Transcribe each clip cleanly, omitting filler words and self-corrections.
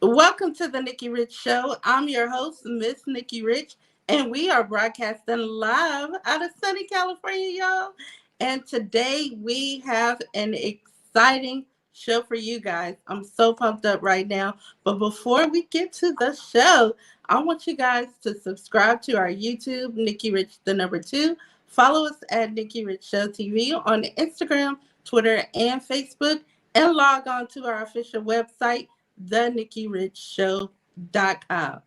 Welcome to the Nikki Rich Show. I'm your host, Miss Nikki Rich, and we are broadcasting live out of sunny California, y'all. And today we have an exciting show for you guys. I'm so pumped up right now. But before we get to the show, I want you guys to subscribe to our YouTube, Nikki Rich the number two. Follow us at Nikki Rich Show TV on Instagram, Twitter, and Facebook, and log on to our official website thenikkirichshow.com.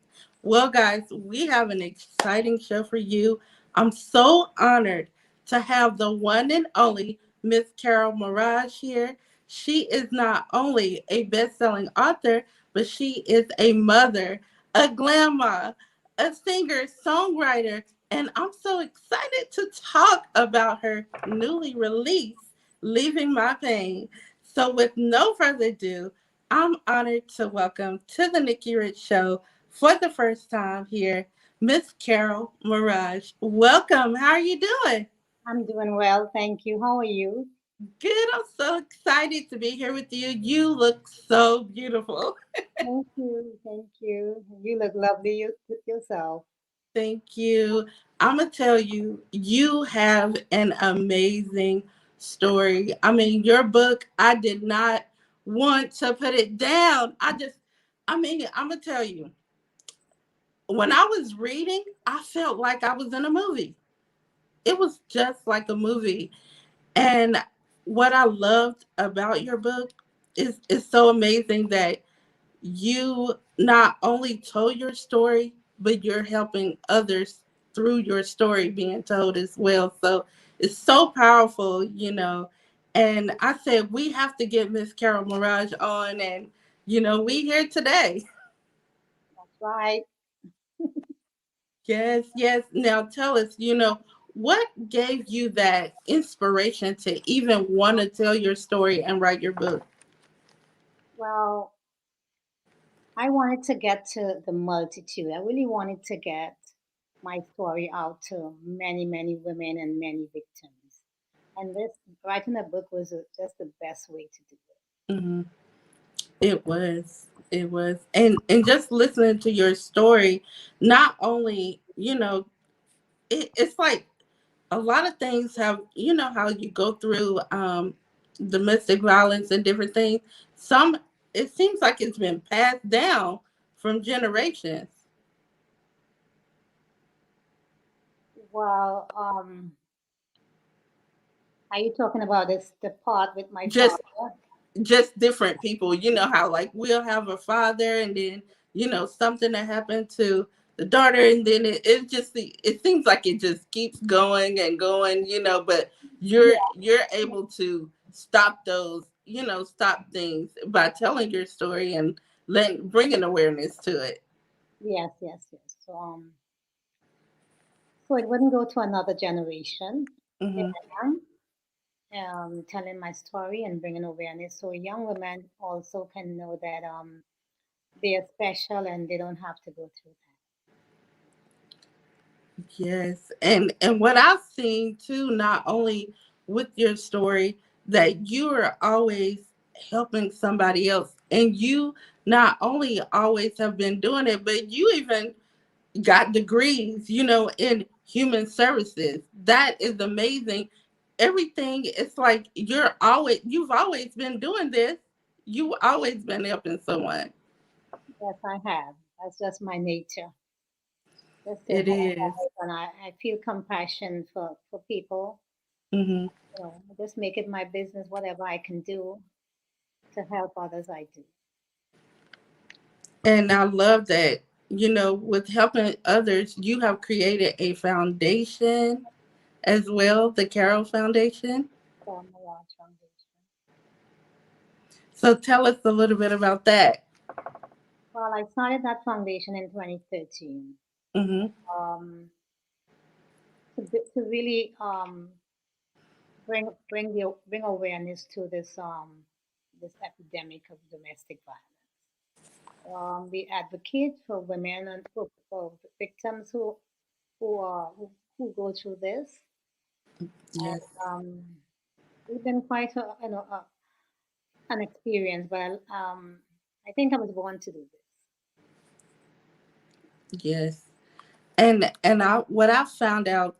Well, guys, we have an exciting show for you. I'm so honored to have the one and only Miss Carol Maraj here. She is not only a best-selling author, but she is a mother, a glam-ma, a singer, songwriter, and I'm so excited to talk about her newly released Leaving My Pain. So with no further ado, I'm honored to welcome to the Nikki Rich Show for the first time here, Miss Carol Maraj. Welcome. How are you doing? I'm doing well, thank you. How are you? Good. I'm so excited to be here with you. You look so beautiful. Thank you, thank you. You look lovely yourself. Thank you. I'm going to tell you, you have an amazing story. I mean, your book, I did not want to put it down. I'm going to tell you, when I was reading, I felt like I was in a movie. It was just like a movie. And what I loved about your book is it's so amazing that you not only told your story, but you're helping others through your story being told as well. So it's so powerful. And I said we have to get Miss Carol Mirage on, and we here today. That's right. Yes, yes. Now tell us, what gave you that inspiration to even want to tell your story and write your book? Well, I wanted to get to the multitude. I really wanted to get my story out to many, many women and many victims. And this writing a book was just the best way to do it. Hmm. It was. It was. And just listening to your story, not only, it's like a lot of things have, how you go through domestic violence and different things. Some it seems like it's been passed down from generations. Well, are you talking about the part with my Just father? just different people. You know how like we'll have a father, and then something that happened to the daughter, and then it seems like it just keeps going and going. But you're able to stop those, stop things by telling your story and letting bringing awareness to it. Yes, yes, yes. So it wouldn't go to another generation. Here Hmm. I am, telling my story and bringing awareness so young women also can know that they are special and they don't have to go through Yes, and what I've seen too, not only with your story, that you are always helping somebody else, and you not only always have been doing it, but you even got degrees, in human services. That is amazing. Everything, it's like you've always been doing this. You've always been helping someone. that. Yes, I have. That's just my nature. Just to It help is. others, and I feel compassion for people. Mm-hmm. I just make it my business, whatever I can do to help others, I do. And I love that, with helping others, you have created a foundation as well, the Carol Foundation. So Maraj Foundation. So tell us a little bit about that. Well, I started that foundation in 2013. Mm-hmm. Um, to really bring awareness to this epidemic of domestic violence. We advocate for women and for victims who go through this. Yes. We've been quite an experience, but I think I was born to do this. Yes. And I what I found out,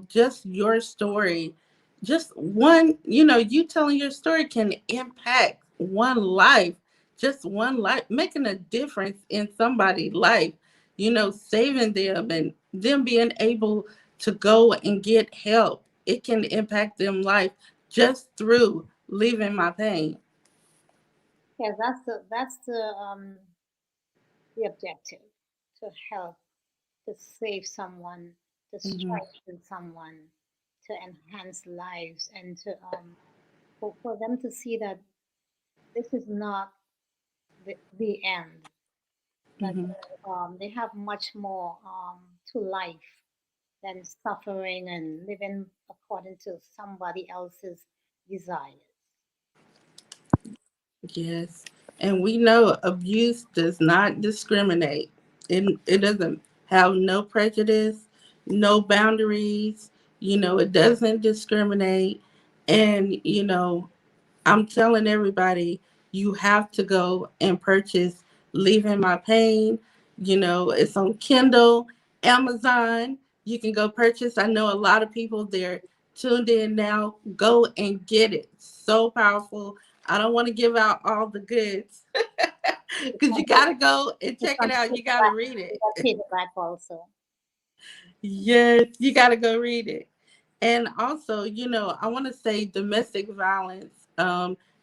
just your story, just one, you telling your story can impact one life, just one life, making a difference in somebody's life, saving them and them being able to go and get help. It can impact them life just through leaving my pain. Yeah, that's the objective, to help, to save someone, to Hmm. strengthen someone, to enhance lives, and to for them to see that this is not the end. That Hmm. they have much more to life than suffering and living according to somebody else's desires. Yes. And we know abuse does not discriminate. It doesn't have no prejudice, no boundaries. It doesn't discriminate. And, I'm telling everybody, you have to go and purchase Leaving My Pain. It's on Kindle, Amazon. You can go purchase. I know a lot of people, they're tuned in now. Go and get it. So powerful. I don't want to give out all the goods It's because on you got to go and it's check it on out. You got to paperback, read it's it. on paperback also. Yes, you got to go read it. And also, I want to say domestic violence.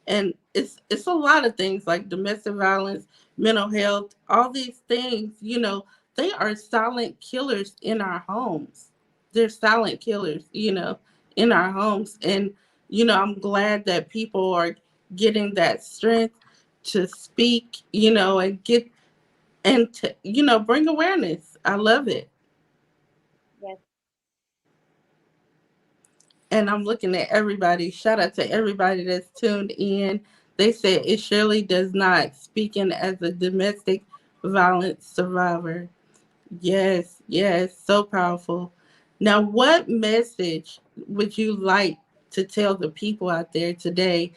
And it's a lot of things like domestic violence, mental health, all these things. They are silent killers in our homes. They're silent killers, in our homes. And I'm glad that people are getting that strength to speak, and get and to bring awareness. I love it. Yes, And I'm looking at everybody. Shout out to everybody that's tuned in. They said it surely does not. Speaking as a domestic violence survivor. Yes, yes, so powerful. Now, what message would you like to tell the people out there today,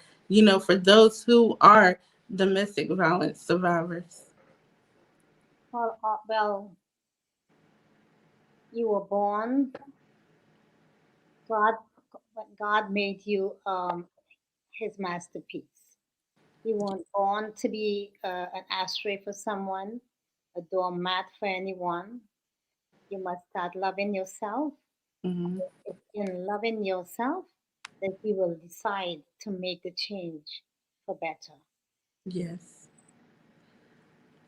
for those who are domestic violence survivors? well, you were born. God, God made you His masterpiece. You weren't born to be an ashtray for someone, a doormat for anyone. You must start loving yourself. Hmm. It's in loving yourself that you will decide to make the change for better. Yes,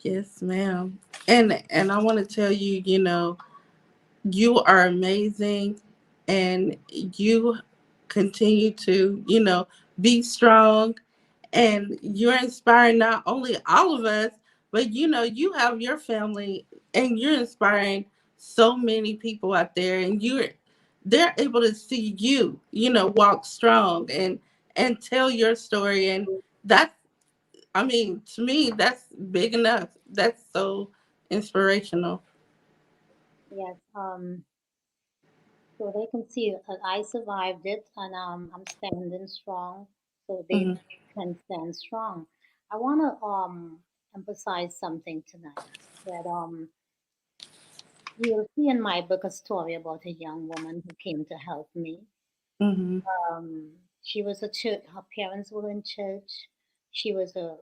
yes, ma'am. And I want to tell you, you are amazing, and you continue to be strong, and you're inspiring not only all of us, but you have your family, and you're inspiring so many people out there, and they're able to see you walk strong and tell your story. And that's, I mean, to me, that's big enough. That's so inspirational. Yes, so they can see that I survived it and I'm standing strong, so they Hmm. can stand strong. I want to emphasize something tonight that you'll see in my book a story about a young woman who came to help me. Hmm. She was a church. Her parents were in church. She was a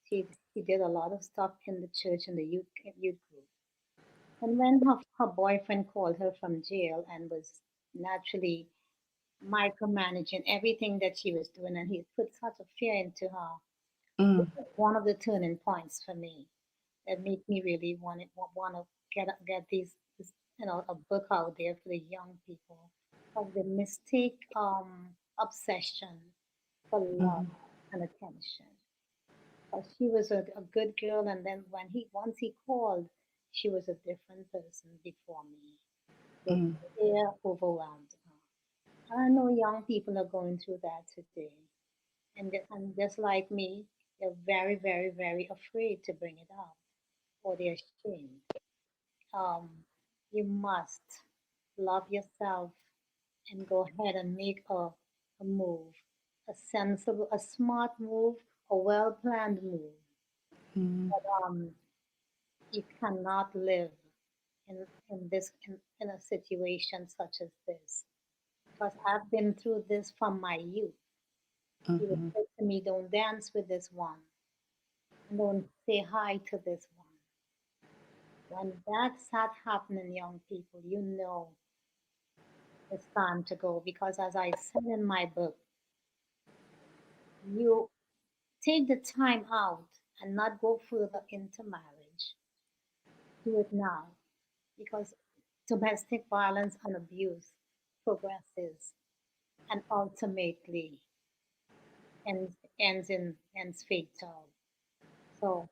she did a lot of stuff in the church and the youth group. And when her boyfriend called her from jail and was naturally micromanaging everything that she was doing, and he put such a fear into her. This Hmm. is one of the turning points for me that make me really want to get this a book out there for the young people of the mistake obsession for love Hmm. and attention. But she was a good girl, and then when he once he called, she was a different person before me. The Hmm. fear overwhelmed her. I know young people are going through that today, and just like me, they're very, very, very afraid to bring it up, or they're ashamed. Um, you must love yourself and go ahead and make a move, a sensible, a smart move, a well planned move. Hmm. Um, You cannot live in a situation such as this because I've been through this from my youth. He would Mm-hmm. say to me, "Don't dance with this one, and don't say hi to this one." When that start happening, young people, you know it's time to go because, as I said in my book, you take the time out and not go further into marriage. Do it now because domestic violence and abuse progresses and ultimately ends fatal. So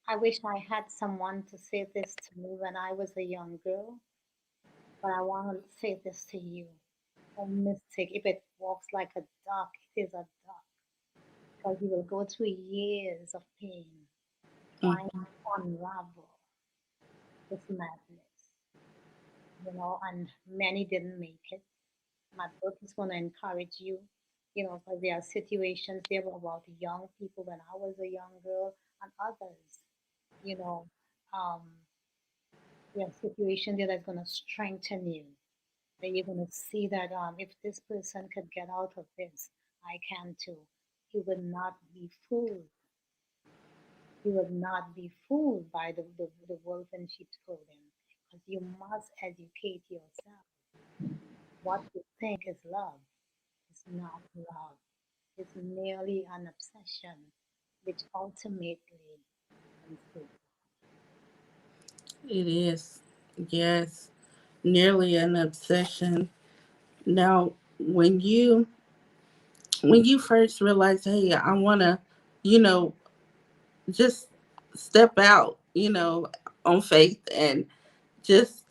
I wish I had someone to say this to me when I was a young girl, but I want to say this to you. Don't mistake. If it walks like a duck, it is a duck because you will go through years of pain trying Mm-hmm. to unravel this madness, and many didn't make it. My book is going to encourage you, because there are situations there about young people when I was a young girl and others, you know, um, there are situations there that's going to strengthen you. That you're going to see that if this person could get out of this, I can too. He would not be fooled. He would not be fooled by the wolf in sheep's clothing. Because you must educate yourself. What you think is love is not love. It's merely an obsession, which ultimately ends fatal. It is. Yes. Nearly an obsession. Now, when you first realize, hey, I want to, you know, just step out, on faith and just,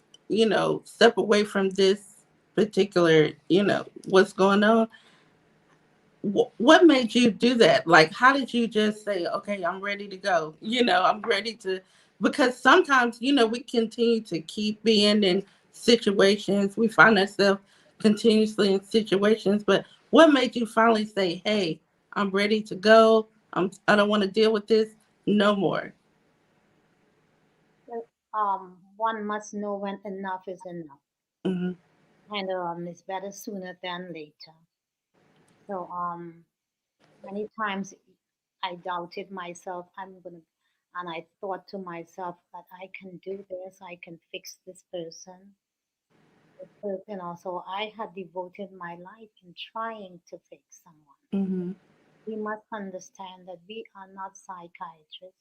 step away from this particular, what's going on. What made you do that? Like, how did you just say, okay, I'm ready to go? I'm ready to, because sometimes, we continue to keep being in situations. We find ourselves continuously in situations. But what made you finally say, hey, I'm ready to go? I don't want to deal with this no more. Well, one must know when enough is enough, Hmm. and it's better sooner than later. So many times I doubted myself. And I thought to myself that I can do this. I can fix this person. So I had devoted my life in trying to fix someone. Hmm. We must understand that we are not psychiatrists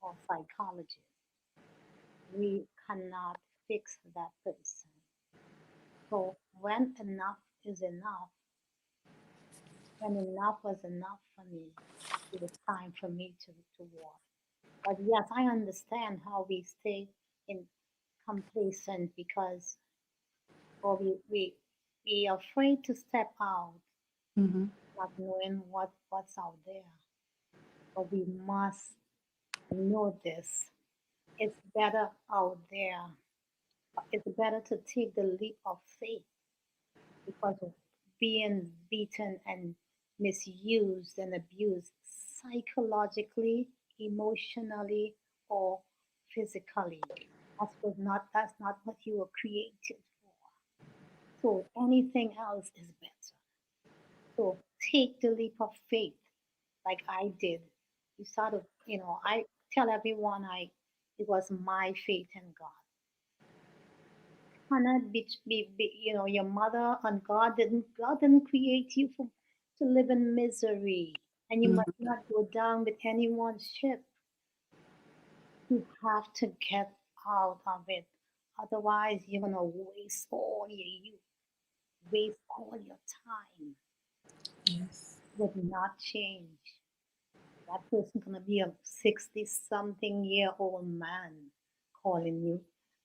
or psychologists. We cannot fix that person. So when enough was enough for me, it was time for me to walk. But yes, I understand how we stay in complacent because or we are afraid to step out, Hmm. not knowing what's out there. But we must know this. It's better out there. It's better to take the leap of faith because of being beaten and misused and abused psychologically, emotionally, or physically. That's not what you were created for. So anything else is better. So take the leap of faith like I did. You sort of, I tell everyone it was my faith in God. Cannot your mother and God didn't create you to live in misery, and you must Hmm. not go down with anyone's ship. You have to get out of it, otherwise you're gonna waste all your youth, waste all your time. Yes. Would not change. That person's gonna be a 60-something-year-old man calling you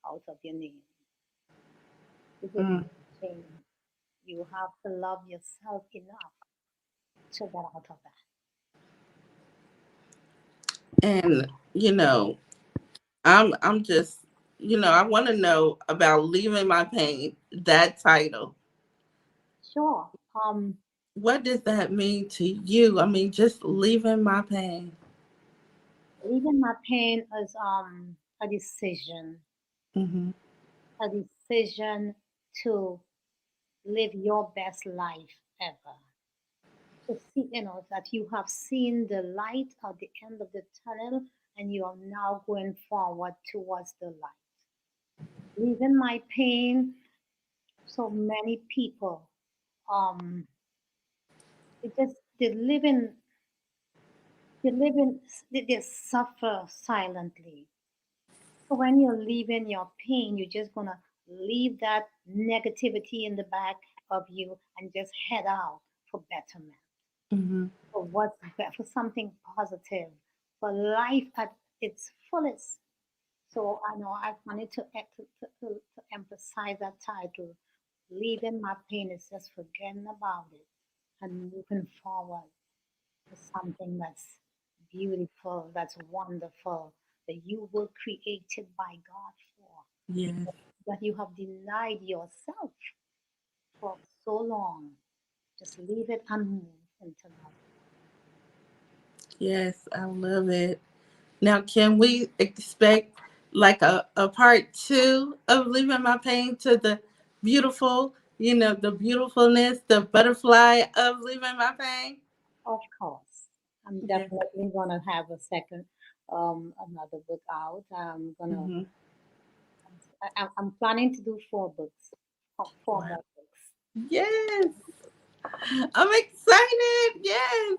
out of your name. It would Mm. not change. You have to love yourself enough to get out of that. And I'm just, I want to know about leaving my pain. That title. Sure. What does that mean to you? I mean, just leaving my pain. Leaving my pain is Mm-hmm. a decision to live your best life ever. To see, that you have seen the light at the end of the tunnel, and you are now going forward towards the light. Leaving my pain, so many people, um, they live in, they suffer silently. So when you're leaving your pain, you're just gonna leave that negativity in the back of you and just head out for betterment, Mm-hmm. for something positive, for life at its fullest. So I know I wanted to emphasize that title. Leaving my pain is just forgetting about it and moving forward to something that's beautiful, that's wonderful, that you were created by God for, Yes. that you have denied yourself for so long. Just leave it and move into life. Yes. I love it. Now, can we expect like a part two of Leaving My Pain to the beautiful, the beautifulness, the butterfly of Leaving My Pain? Of course, I'm Yes. definitely gonna have a second, another book out. Hmm. I'm planning to do four books, four Wow. more books. Yes. I'm excited. Yes.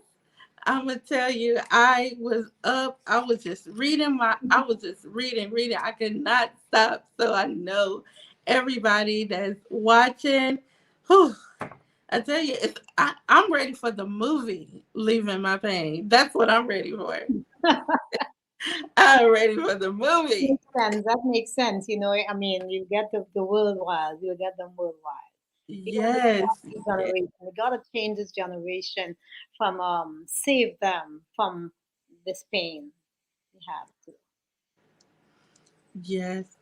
I'm gonna tell you, I was up. I was just reading I was just reading. I could not stop. So I know everybody that's watching. Whew, I tell you, I'm ready for the movie Leaving My Pain. That's what I'm ready for. I'm ready for the movie. Makes sense. That makes sense. I mean, you get the worldwide, you get them worldwide. Because we got Yes. this Yes. generation, we gotta change this generation from save them from this pain. We have to. Yes.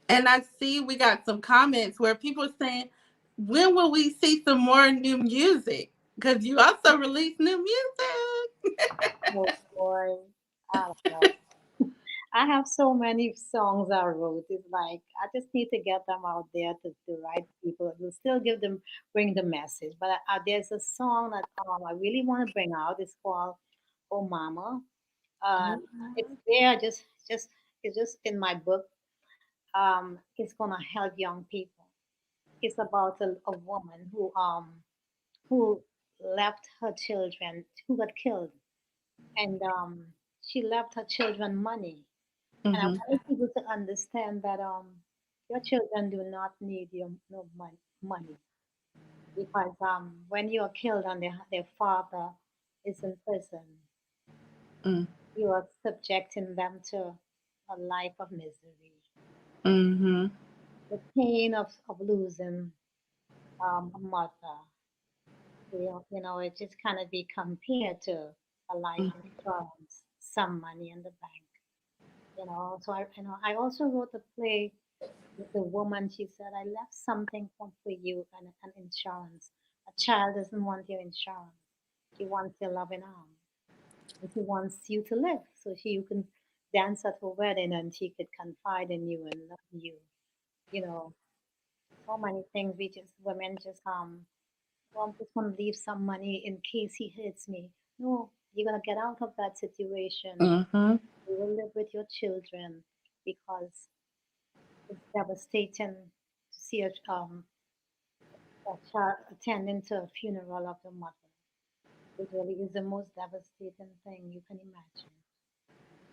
And I see we got some comments where people are saying, when will we see some more new music? Because you also release new music. Oh boy, I don't know. I have so many songs I wrote. It's like I just need to get them out there to the right people. We'll still bring the message. But there's a song that I really want to bring out. It's called "Oh Mama." It's there, just it's just in my book. It's gonna help young people. It's about a woman who left her children, who got killed, and she left her children money. And I Mm-hmm. wanted people to understand that your children do not need your no money, because when you are killed and their father is in prison, Mm-hmm. you are subjecting them to a life of misery. Mm-hmm. The pain of losing a mother, it just cannot be compared to a life insurance, some money in the bank. So I also wrote a play with the woman. She said, I left something for you, and an insurance. A child doesn't want your insurance. She wants your loving arm. And she wants you to live so you can dance at her wedding, and she could confide in you and love you. You know, so many things women just, well, I'm just going to leave some money in case he hits me. No, you're going to get out of that situation. Mm-hmm. You will live with your children, because it's devastating to see a child attending to a funeral of the mother. It really is the most devastating thing you can imagine.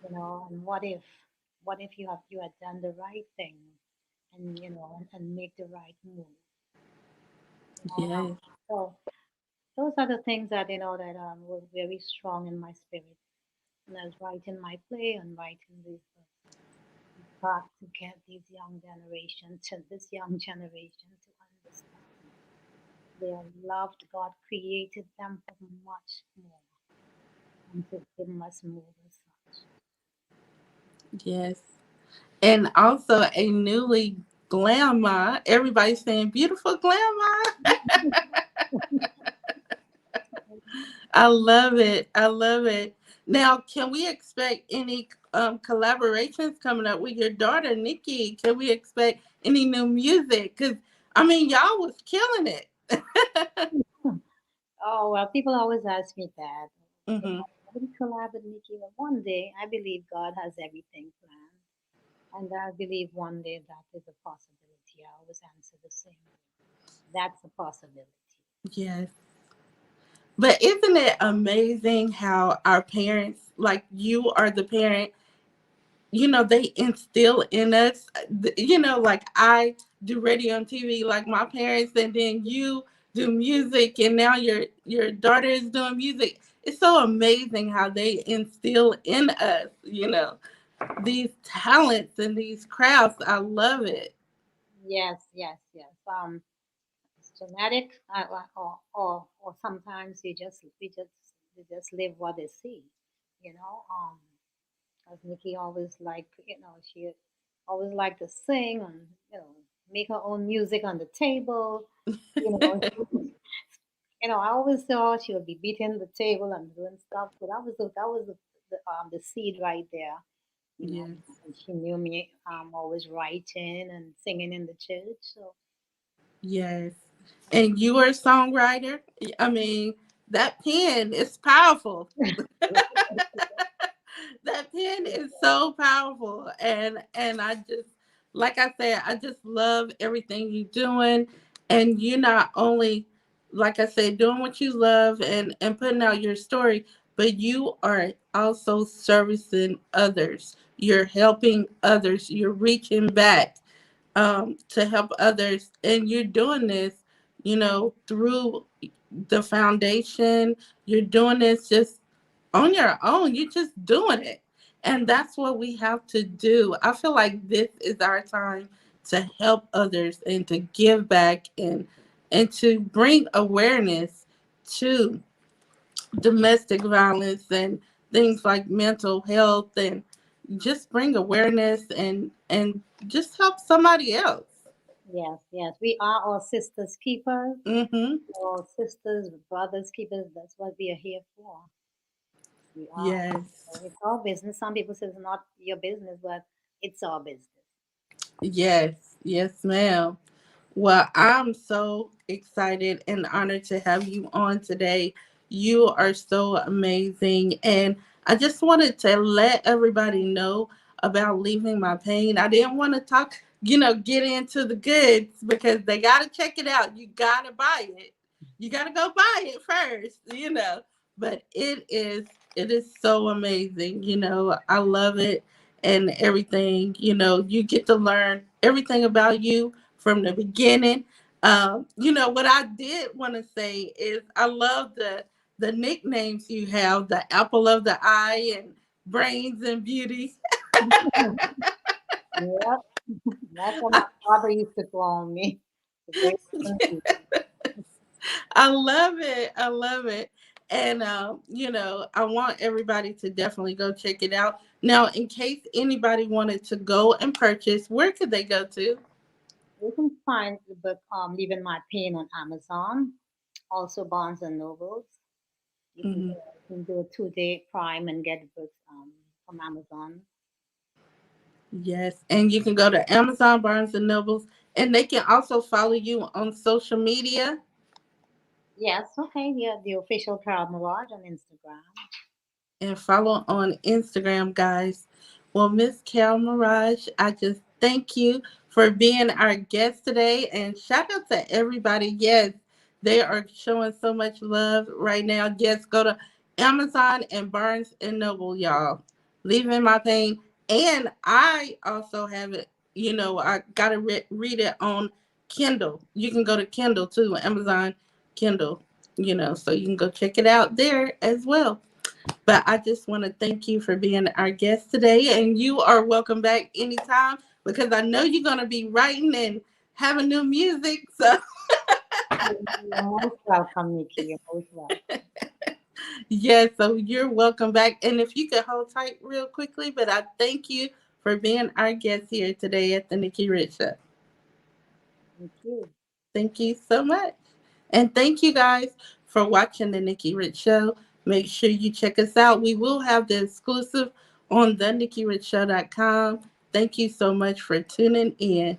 And what if you had done the right thing, and and make the right move. Yes. So those are the things that that were very strong in my spirit. And I was writing my play and writing these books. We've got to get this young generation to understand they are loved. God created them for much more, and so they must move as such. Yes. And also a newly glam-ma. Everybody's saying beautiful glam-ma. I love it. I love it. Now, can we expect any collaborations coming up with your daughter, Nikki? Can we expect any new music? Because, I mean, y'all was killing it. Oh, well, people always ask me that. Hmm. I would collab with Nikki, but one day I believe God has everything planned. And I believe one day that is a possibility. I always answer the same way. That's a possibility. Yes. But isn't it amazing how our parents, like you are the parent, they instill in us, like I do radio and TV like my parents, and then you do music, and now your daughter is doing music. It's so amazing how they instill in us, these talents and these crafts. I love it. Yes, yes, yes. It's genetic, or sometimes we just live what they see, you know. As Nikki always she always liked to sing and make her own music on the table, you know. I always saw she would be beating the table and doing stuff. So that was the seed right there, you know. Yes. And she knew me always writing and singing in the church. So Yes. And you are a songwriter. I mean, that pen is powerful. That pen is so powerful, and I just, like I said, I just love everything you're doing. And you not only, like I said, doing what you love and putting out your story, but you are also servicing others. You're helping others. You're reaching back to help others, and you're doing this, through the foundation. You're doing this just on your own. You're just doing it. And that's what we have to do. I feel like this is our time to help others and to give back, and to bring awareness to domestic violence and things like mental health, and just bring awareness and just help somebody else. yes, yes, we are our sisters keepers, Mhm. our sisters, brothers keepers. That's what we are here for. We are. Yes. So it's our business. Some people say it's not your business, but it's our business. Yes. Yes, ma'am. Well, I'm so excited and honored to have you on today. You are so amazing. And I just wanted to let everybody know about Leaving My Pain. I didn't want to talk, get into the goods, because they got to check it out. You got to buy it. You got to go buy it first. But it is so amazing. I love it and everything. You get to learn everything about you from the beginning. What I did want to say is I love the nicknames you have, the apple of the eye and brains and beauty. Yep, that's what my father used to call me. The great confused. I love it. I love it. And, I want everybody to definitely go check it out. Now, in case anybody wanted to go and purchase, where could they go to? You can find the book Leaving My Pain on Amazon, also Barnes and Nobles. Hmm. You can do a 2-day Prime and get books from Amazon. Yes. And you can go to Amazon, Barnes and Nobles, and they can also follow you on social media. Yes, okay, yeah, the official Proud Mirage on Instagram. And follow on Instagram, guys. Well, Miss Cal Maraj, I just thank you for being our guest today. And shout out to everybody. Yes, they are showing so much love right now. Yes, go to Amazon and Barnes and Noble, y'all. Leaving My Pain. And I also have it, I got to read it on Kindle. You can go to Kindle too, Amazon Kindle, so you can go check it out there as well. But I just want to thank you for being our guest today. And you are welcome back anytime, because I know you're going to be writing and having new music. So, You're most welcome, Nikki. You're most welcome. yes, so you're welcome back. And if you could hold tight real quickly, but I thank you for being our guest here today at the Nikki Rich Show. Thank you. Thank you so much. And thank you guys for watching the Nikki Rich Show. Make sure you check us out. We will have the exclusive on the NikkiRichShow.com. Thank you so much for tuning in.